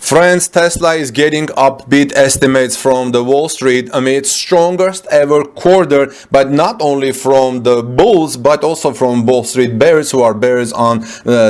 France, Tesla is getting upbeat estimates from the Wall Street amid strongest ever quarter, but not only from the bulls, but also from Wall Street bears who are bears on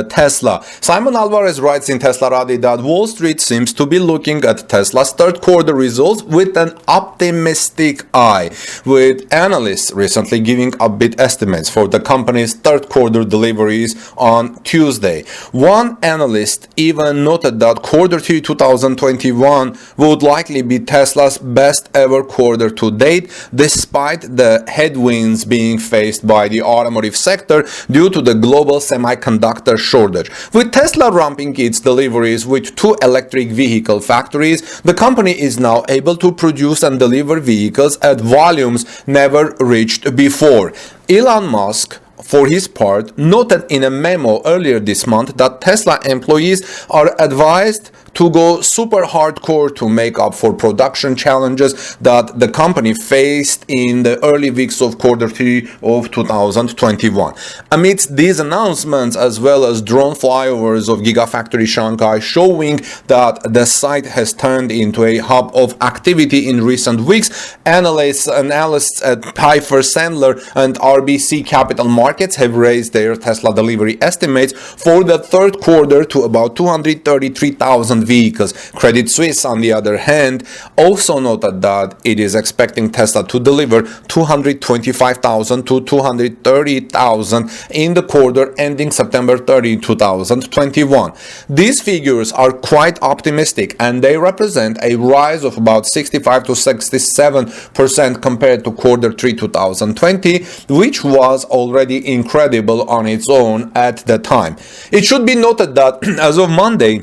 Tesla. Simon Alvarez writes in Teslarati that Wall Street seems to be looking at Tesla's third quarter results with an optimistic eye, with analysts recently giving upbeat estimates for the company's third quarter deliveries on Tuesday. One analyst even noted that quarter 3 2021 would likely be Tesla's best ever quarter to date, despite the headwinds being faced by the automotive sector due to the global semiconductor shortage. With Tesla ramping its deliveries with two electric vehicle factories, the company is now able to produce and deliver vehicles at volumes never reached before. Elon Musk, for his part, noted in a memo earlier this month that Tesla employees are advised to go super hardcore to make up for production challenges that the company faced in the early weeks of quarter 3 of 2021. Amidst these announcements, as well as drone flyovers of Gigafactory Shanghai showing that the site has turned into a hub of activity in recent weeks, analysts at Piper Sandler and RBC Capital Markets have raised their Tesla delivery estimates for the third quarter to about 233,000 vehicles. Credit Suisse, on the other hand, also noted that it is expecting Tesla to deliver 225,000 to 230,000 in the quarter ending September 30, 2021. These figures are quite optimistic, and they represent a rise of about 65 to 67% compared to quarter 3 2020, which was already incredible on its own at the time. It should be noted that as of Monday,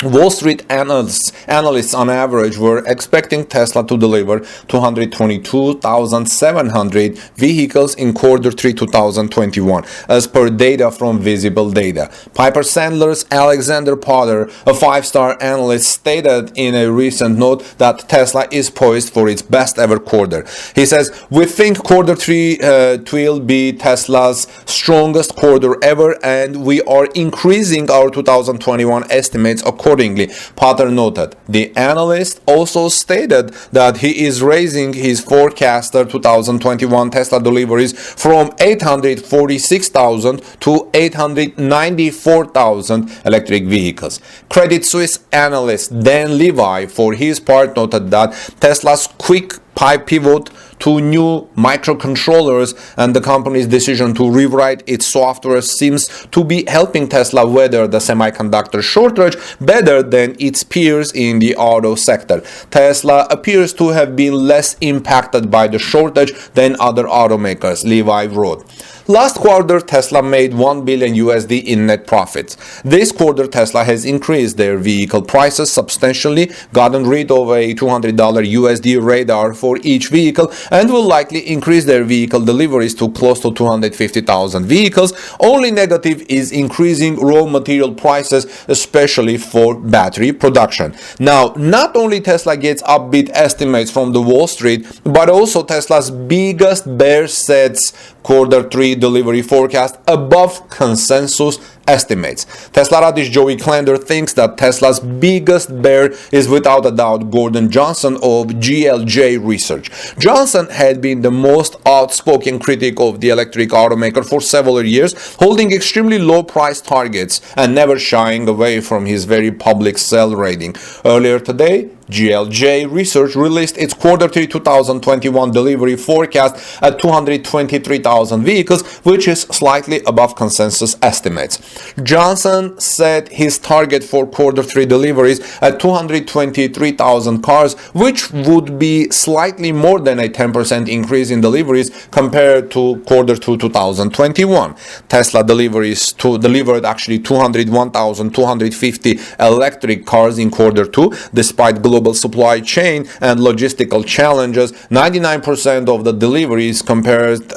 Wall Street analysts on average were expecting Tesla to deliver 222,700 vehicles in quarter 3 2021, as per data from Visible Data. Piper Sandler's Alexander Potter, a five-star analyst, stated in a recent note that Tesla is poised for its best ever quarter. He says, "We think quarter 3 will be Tesla's strongest quarter ever, and we are increasing our 2021 estimates accordingly." Potter noted. The analyst also stated that he is raising his forecasted 2021 Tesla deliveries from 846,000 to 894,000 electric vehicles. Credit Suisse analyst Dan Levy, for his part, noted that Tesla's quick pivot to new microcontrollers and the company's decision to rewrite its software seems to be helping Tesla weather the semiconductor shortage better than its peers in the auto sector. Tesla appears to have been less impacted by the shortage than other automakers, Levi wrote. Last quarter, Tesla made $1 billion USD in net profits. This quarter, Tesla has increased their vehicle prices substantially, gotten rid of a $200 USD radar for each vehicle, and will likely increase their vehicle deliveries to close to 250,000 vehicles. Only negative is increasing raw material prices, especially for battery production. Now, not only Tesla gets upbeat estimates from the Wall Street, but also Tesla's biggest bear sets quarter 3 delivery forecast above consensus estimates. Teslarati's Joey Klender thinks that Tesla's biggest bear is without a doubt Gordon Johnson of GLJ Research. Johnson had been the most outspoken critic of the electric automaker for several years, holding extremely low price targets and never shying away from his very public sell rating. Earlier today, GLJ Research released its quarter 3 2021 delivery forecast at 223,000 vehicles, which is slightly above consensus estimates. Johnson set his target for quarter 3 deliveries at 223,000 cars, which would be slightly more than a 10% increase in deliveries compared to quarter 2 2021. Tesla delivered actually 201,250 electric cars in quarter 2, despite global supply chain and logistical challenges. 99% of the deliveries comprised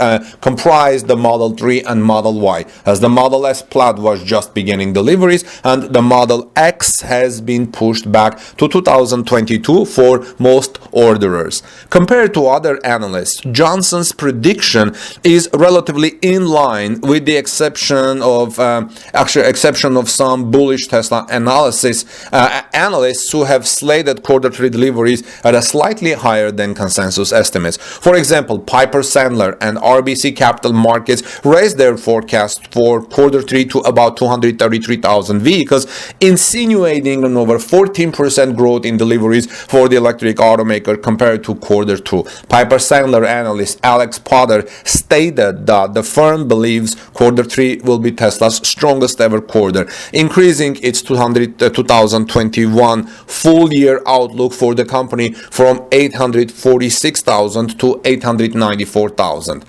the Model 3 and Model Y, as the Model S Plaid was just beginning deliveries, and the Model X has been pushed back to 2022 for most orderers. Compared to other analysts, Johnson's prediction is relatively in line, with the exception of some bullish Tesla analysts who have slated quarter 3 deliveries at a slightly higher than consensus estimates. For example, Piper Sandler and RBC Capital Markets raised their forecast for quarter 3 to about 233,000 vehicles, insinuating an over 14% growth in deliveries for the electric automaker compared to quarter 2. Piper Sandler analyst Alex Potter stated that the firm believes quarter 3 will be Tesla's strongest ever quarter, increasing its 2021 full year outlook for the company from 846,000 to 894,000.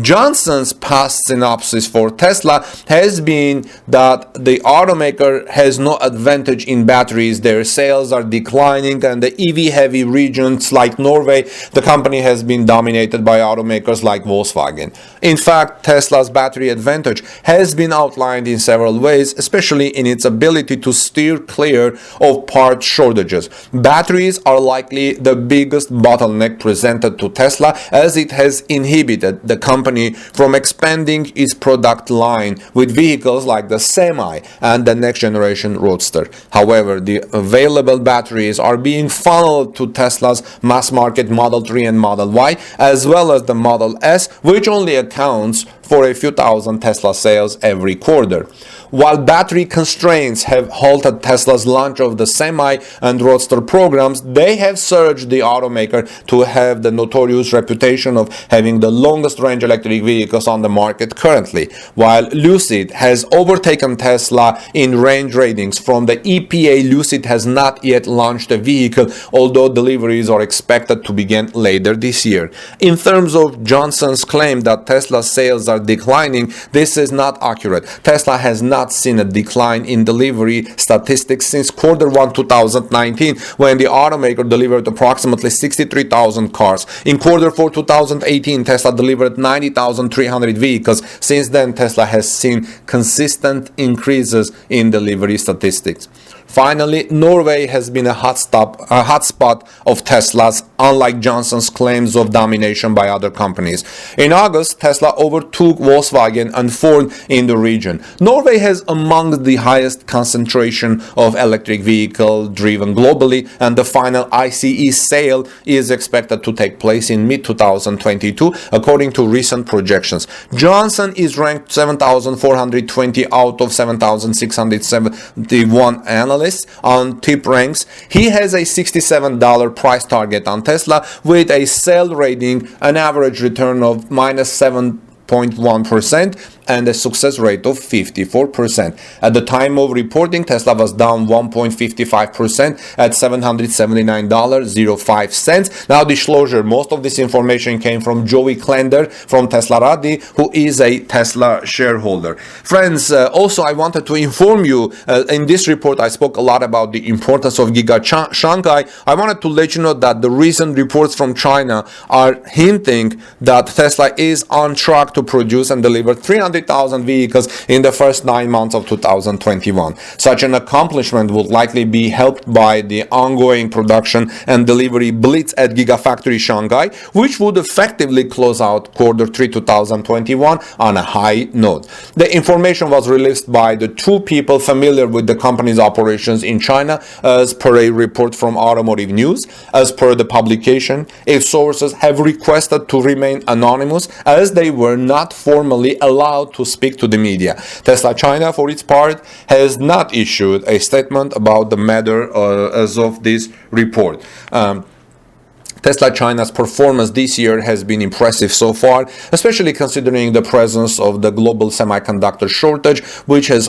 Johnson's past synopsis for Tesla has been that the automaker has no advantage in batteries, their sales are declining, and the EV heavy regions like Norway, the company has been dominated by automakers like Volkswagen. In fact, Tesla's battery advantage has been outlined in several ways, especially in its ability to steer clear of part shortages. Batteries are likely the biggest bottleneck presented to Tesla, as it has inhibited the company from expanding its product line with vehicles like the Semi and the next generation Roadster. However, the available batteries are being funneled to Tesla's mass market Model 3 and Model Y, as well as the Model S, which only accounts for a few thousand Tesla sales every quarter. While battery constraints have halted Tesla's launch of the Semi and Roadster programs, they have surged the automaker to have the notorious reputation of having the longest range electric vehicles on the market currently. While Lucid has overtaken Tesla in range ratings from the EPA, Lucid has not yet launched a vehicle, although deliveries are expected to begin later this year. In terms of Johnson's claim that Tesla's sales are declining, this is not accurate. Tesla has not seen a decline in delivery statistics since quarter 1 2019, when the automaker delivered approximately 63,000 cars. In quarter 4 2018, Tesla delivered 90,300 vehicles. Since then, Tesla has seen consistent increases in delivery statistics. Finally, Norway has been a hotspot of Tesla's, unlike Johnson's claims of domination by other companies. In August, Tesla overtook Volkswagen and Ford in the region. Norway has among the highest concentration of electric vehicle driven globally, and the final ICE sale is expected to take place in mid-2022, according to recent projections. Johnson is ranked 7,420 out of 7,671 analysts on tip ranks. He has a $67 price target on Tesla, with a sell rating, an average return of -7.1%, and a success rate of 54%. At the time of reporting, Tesla was down 1.55% at $779.05. Now, disclosure, most of this information came from Joey Klender from Teslarati, who is a Tesla shareholder. Friends, also I wanted to inform you, in this report I spoke a lot about the importance of Giga Shanghai. I wanted to let you know that the recent reports from China are hinting that Tesla is on track to produce and deliver 300,000 vehicles in the first 9 months of 2021. Such an accomplishment would likely be helped by the ongoing production and delivery blitz at Gigafactory Shanghai, which would effectively close out quarter 3 2021 on a high note. The information was released by the two people familiar with the company's operations in China, as per a report from Automotive News. As per the publication, its sources have requested to remain anonymous, as they were not formally allowed to speak to the media. Tesla China, for its part, has not issued a statement about the matter as of this report. Tesla China's performance this year has been impressive so far, especially considering the presence of the global semiconductor shortage, which has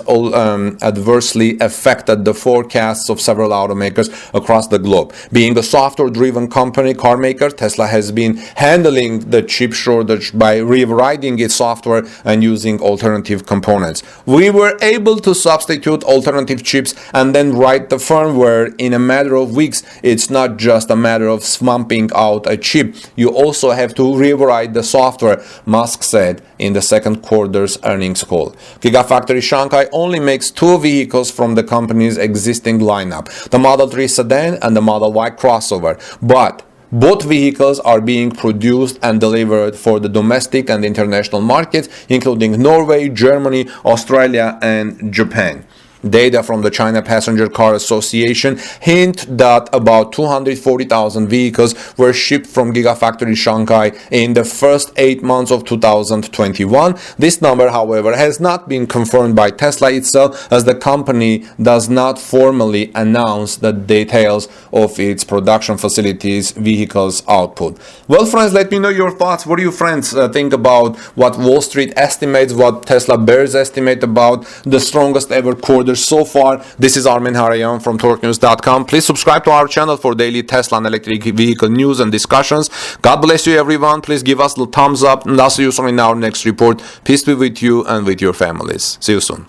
adversely affected the forecasts of several automakers across the globe. Being a software-driven car maker, Tesla has been handling the chip shortage by rewriting its software and using alternative components. We were able to substitute alternative chips and then write the firmware in a matter of weeks. It's not just a matter of swapping bring out a chip, you also have to rewrite the software, Musk said in the second quarter's earnings call. Gigafactory Shanghai only makes 2 vehicles from the company's existing lineup, the Model 3 sedan and the Model Y crossover, but both vehicles are being produced and delivered for the domestic and international markets, including Norway, Germany, Australia, and Japan. Data from the China Passenger Car Association hint that about 240,000 vehicles were shipped from Gigafactory Shanghai in the first 8 months of 2021. This number, however, has not been confirmed by Tesla itself, as the company does not formally announce the details of its production facilities' vehicles output. Well, friends, let me know your thoughts. What do you friends think about what Wall Street estimates, what Tesla bears estimate about the strongest ever quarter so far? This is Armin Harayan from TorqueNews.com. Please subscribe to our channel for daily Tesla and electric vehicle news and discussions. God bless you, everyone. Please give us the thumbs up, and I'll see you soon in our next report. Peace be with you and with your families. See you soon.